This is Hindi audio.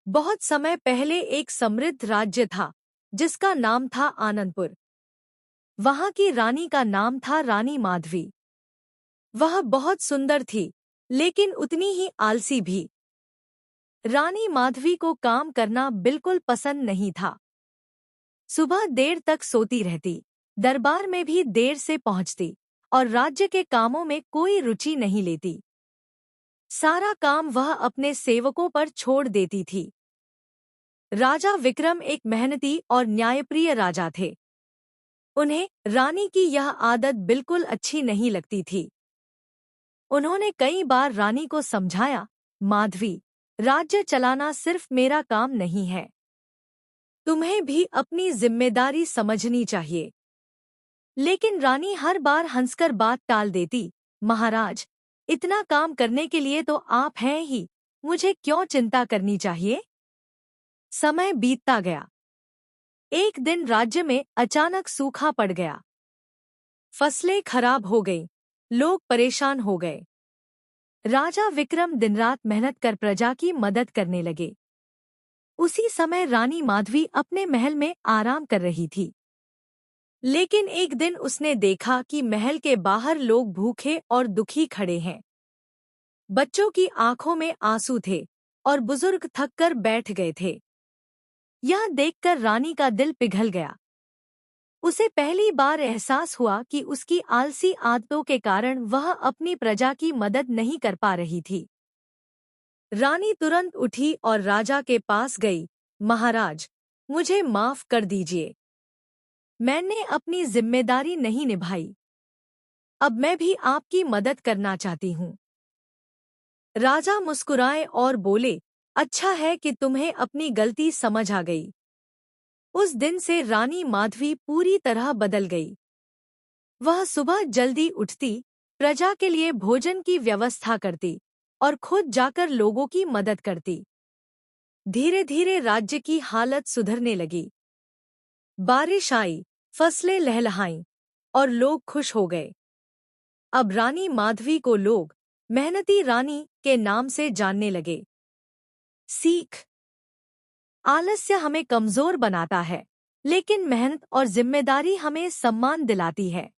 बहुत समय पहले एक समृद्ध राज्य था जिसका नाम था आनंदपुर। वहां की रानी का नाम था रानी माधवी। वह बहुत सुंदर थी, लेकिन उतनी ही आलसी भी। रानी माधवी को काम करना बिल्कुल पसंद नहीं था। सुबह देर तक सोती रहती, दरबार में भी देर से पहुंचती और राज्य के कामों में कोई रुचि नहीं लेती। सारा काम वह अपने सेवकों पर छोड़ देती थी। राजा विक्रम एक मेहनती और न्यायप्रिय राजा थे। उन्हें रानी की यह आदत बिल्कुल अच्छी नहीं लगती थी। उन्होंने कई बार रानी को समझाया, माधवी, राज्य चलाना सिर्फ मेरा काम नहीं है। तुम्हें भी अपनी जिम्मेदारी समझनी चाहिए। लेकिन रानी हर बार हंसकर बात टाल देती, महाराज, इतना काम करने के लिए तो आप हैं ही, मुझे क्यों चिंता करनी चाहिए। समय बीतता गया। एक दिन राज्य में अचानक सूखा पड़ गया। फसलें खराब हो गईं, लोग परेशान हो गए। राजा विक्रम दिनरात मेहनत कर प्रजा की मदद करने लगे। उसी समय रानी माधवी अपने महल में आराम कर रही थी। लेकिन एक दिन उसने देखा कि महल के बाहर लोग भूखे और दुखी खड़े हैं। बच्चों की आंखों में आंसू थे और बुजुर्ग थककर बैठ गए थे। यह देखकर रानी का दिल पिघल गया। उसे पहली बार एहसास हुआ कि उसकी आलसी आदतों के कारण वह अपनी प्रजा की मदद नहीं कर पा रही थी। रानी तुरंत उठी और राजा के पास गई, महाराज, मुझे माफ कर दीजिए। मैंने अपनी जिम्मेदारी नहीं निभाई। अब मैं भी आपकी मदद करना चाहती हूँ। राजा मुस्कुराए और बोले, अच्छा है कि तुम्हें अपनी गलती समझ आ गई। उस दिन से रानी माधवी पूरी तरह बदल गई। वह सुबह जल्दी उठती, प्रजा के लिए भोजन की व्यवस्था करती और खुद जाकर लोगों की मदद करती। धीरे धीरे राज्य की हालत सुधरने लगी। बारिश आई, फसलें लहलहाईं और लोग खुश हो गए। अब रानी माधवी को लोग मेहनती रानी के नाम से जानने लगे। सीख: आलस्य हमें कमजोर बनाता है, लेकिन मेहनत और जिम्मेदारी हमें सम्मान दिलाती है।